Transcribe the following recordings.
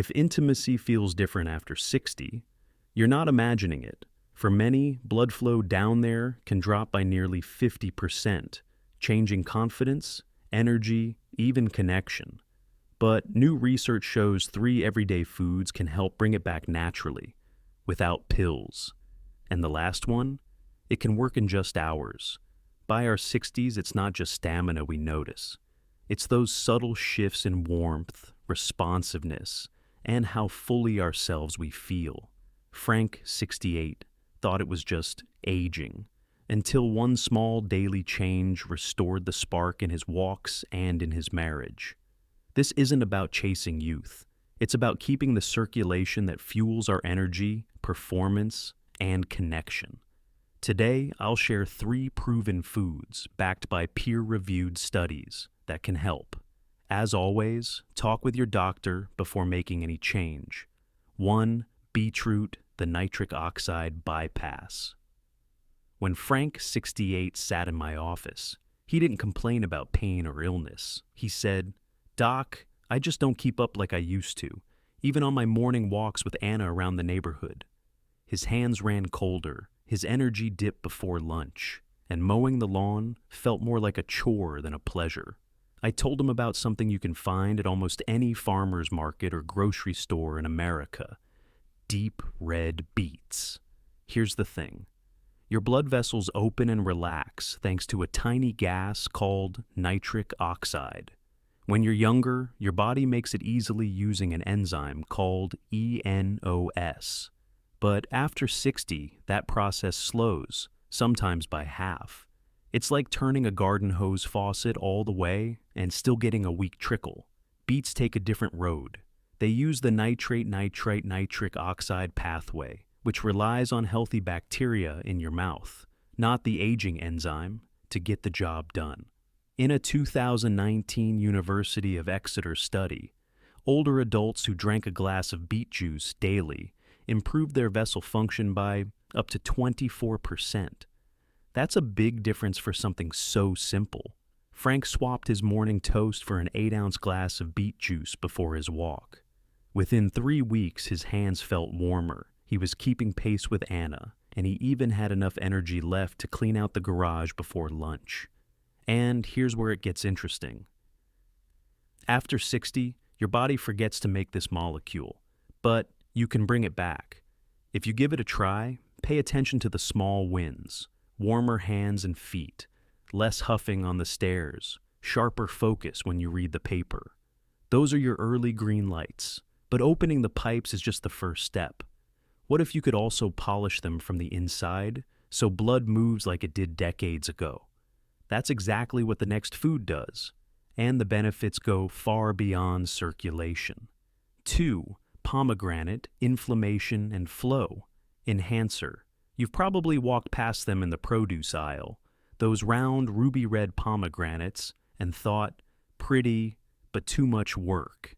If intimacy feels different after 60, you're not imagining it. For many, blood flow down there can drop by nearly 50%, changing confidence, energy, even connection. But new research shows 3 everyday foods can help bring it back naturally, without pills. And the last one? It can work in just hours. By our 60s, it's not just stamina we notice. It's those subtle shifts in warmth, responsiveness, and how fully ourselves we feel. Frank, 68, thought it was just aging, until one small daily change restored the spark in his walks and in his marriage. This isn't about chasing youth. It's about keeping the circulation that fuels our energy, performance, and connection. Today, I'll share 3 proven foods backed by peer-reviewed studies that can help. As always, talk with your doctor before making any change. 1. Beetroot, the nitric oxide bypass. When Frank, 68, sat in my office, he didn't complain about pain or illness. He said, "Doc, I just don't keep up like I used to, even on my morning walks with Anna around the neighborhood." His hands ran colder, his energy dipped before lunch, and mowing the lawn felt more like a chore than a pleasure. I told him about something you can find at almost any farmer's market or grocery store in America: deep red beets. Here's the thing. Your blood vessels open and relax thanks to a tiny gas called nitric oxide. When you're younger, your body makes it easily using an enzyme called ENOS. But after 60, that process slows, sometimes by half. It's like turning a garden hose faucet all the way and still getting a weak trickle. Beets take a different road. They use the nitrite-nitric oxide pathway, which relies on healthy bacteria in your mouth, not the aging enzyme, to get the job done. In a 2019 University of Exeter study, older adults who drank a glass of beet juice daily improved their vessel function by up to 24%. That's a big difference for something so simple. Frank swapped his morning toast for an 8-ounce glass of beet juice before his walk. Within 3 weeks, his hands felt warmer. He was keeping pace with Anna, and he even had enough energy left to clean out the garage before lunch. And here's where it gets interesting. After 60, your body forgets to make this molecule, but you can bring it back. If you give it a try, pay attention to the small wins: warmer hands and feet, less huffing on the stairs, sharper focus when you read the paper. Those are your early green lights, but opening the pipes is just the first step. What if you could also polish them from the inside so blood moves like it did decades ago? That's exactly what the next food does, and the benefits go far beyond circulation. 2. Pomegranate, inflammation, and flow. Enhancer. You've probably walked past them in the produce aisle, those round ruby red pomegranates, and thought, pretty, but too much work.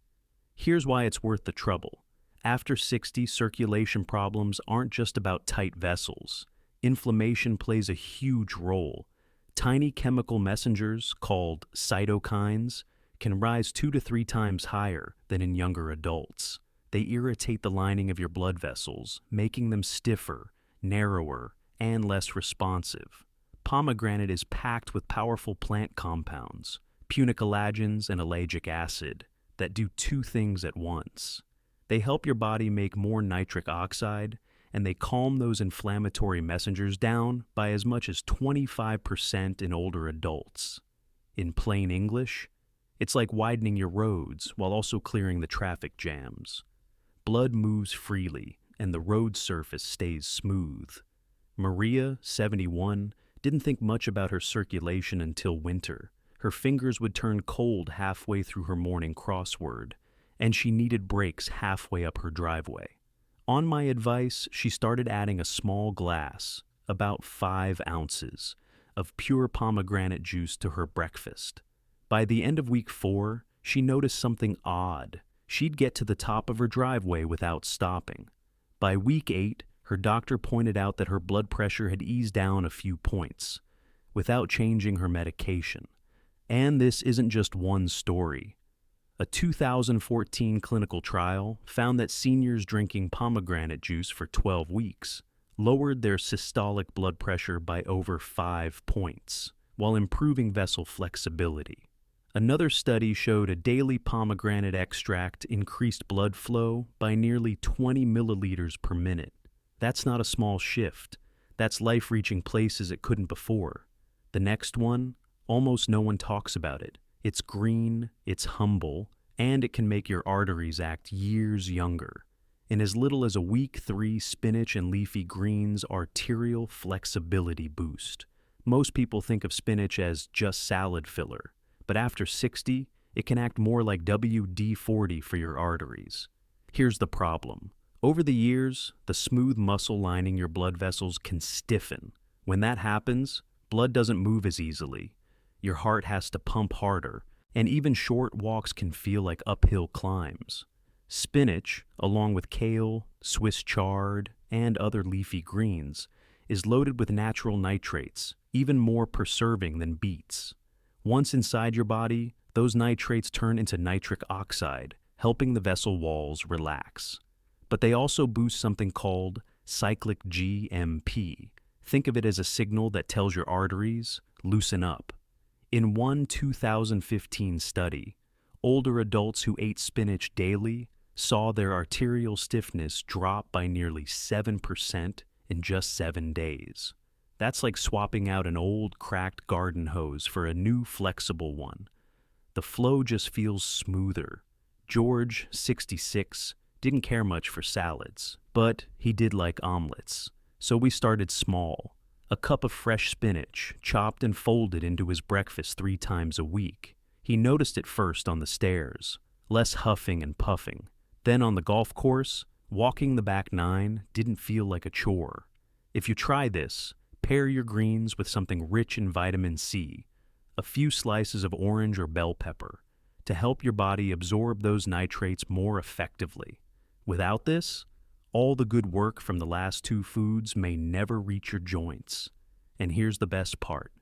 Here's why it's worth the trouble. After 60, circulation problems aren't just about tight vessels. Inflammation plays a huge role. Tiny chemical messengers, called cytokines, can rise 2 to 3 times higher than in younger adults. They irritate the lining of your blood vessels, making them stiffer, narrower, and less responsive. Pomegranate is packed with powerful plant compounds, punicolagens and ellagic acid, that do 2 things at once. They help your body make more nitric oxide, and they calm those inflammatory messengers down by as much as 25% in older adults. In plain English, it's like widening your roads while also clearing the traffic jams. Blood moves freely, and the road surface stays smooth. Maria, 71, didn't think much about her circulation until winter. Her fingers would turn cold halfway through her morning crossword, and she needed breaks halfway up her driveway. On my advice, she started adding a small glass, about 5 ounces, of pure pomegranate juice to her breakfast. By the end of week 4, she noticed something odd. She'd get to the top of her driveway without stopping. By week 8, her doctor pointed out that her blood pressure had eased down a few points, without changing her medication. And this isn't just one story. A 2014 clinical trial found that seniors drinking pomegranate juice for 12 weeks lowered their systolic blood pressure by over 5 points, while improving vessel flexibility. Another study showed a daily pomegranate extract increased blood flow by nearly 20 milliliters per minute. That's not a small shift. That's life reaching places it couldn't before. The next one, almost no one talks about it. It's green, it's humble, and it can make your arteries act years younger. In as little as a week, 3 spinach and leafy greens arterial flexibility boost. Most people think of spinach as just salad filler, but after 60, it can act more like WD-40 for your arteries. Here's the problem. Over the years, the smooth muscle lining your blood vessels can stiffen. When that happens, blood doesn't move as easily. Your heart has to pump harder, and even short walks can feel like uphill climbs. Spinach, along with kale, Swiss chard, and other leafy greens, is loaded with natural nitrates, even more preserving than beets. Once inside your body, those nitrates turn into nitric oxide, helping the vessel walls relax. But they also boost something called cyclic GMP. Think of it as a signal that tells your arteries, loosen up. In one 2015 study, older adults who ate spinach daily saw their arterial stiffness drop by nearly 7% in just 7 days. That's like swapping out an old cracked garden hose for a new flexible one. The flow just feels smoother. George, 66, didn't care much for salads, but he did like omelets. So we started small. A cup of fresh spinach, chopped and folded into his breakfast 3 times a week. He noticed it first on the stairs, less huffing and puffing. Then on the golf course, walking the back 9 didn't feel like a chore. If you try this, pair your greens with something rich in vitamin C, a few slices of orange or bell pepper, to help your body absorb those nitrates more effectively. Without this, all the good work from the last 2 foods may never reach your joints. And here's the best part.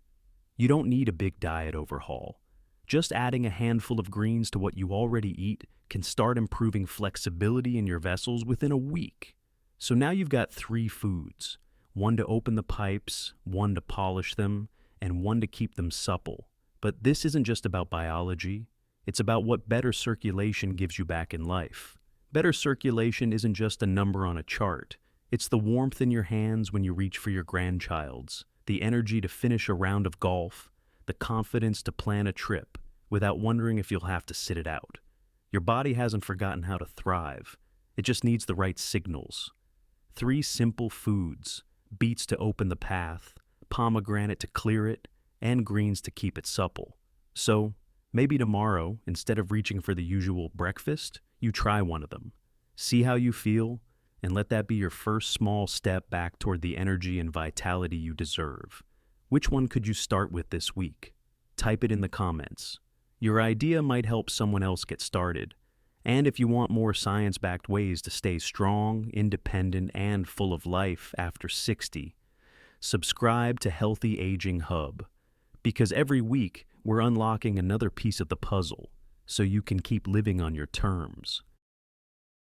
You don't need a big diet overhaul. Just adding a handful of greens to what you already eat can start improving flexibility in your vessels within a week. So now you've got 3 foods, one to open the pipes, one to polish them, and one to keep them supple. But this isn't just about biology. It's about what better circulation gives you back in life. Better circulation isn't just a number on a chart. It's the warmth in your hands when you reach for your grandchild's, the energy to finish a round of golf, the confidence to plan a trip without wondering if you'll have to sit it out. Your body hasn't forgotten how to thrive. It just needs the right signals. 3 simple foods: beets to open the path, pomegranate to clear it, and greens to keep it supple. So, maybe tomorrow, instead of reaching for the usual breakfast, you try one of them. See how you feel, and let that be your first small step back toward the energy and vitality you deserve. Which one could you start with this week? Type it in the comments. Your idea might help someone else get started. And if you want more science-backed ways to stay strong, independent, and full of life after 60, subscribe to Healthy Aging Hub. Because every week, we're unlocking another piece of the puzzle, so you can keep living on your terms.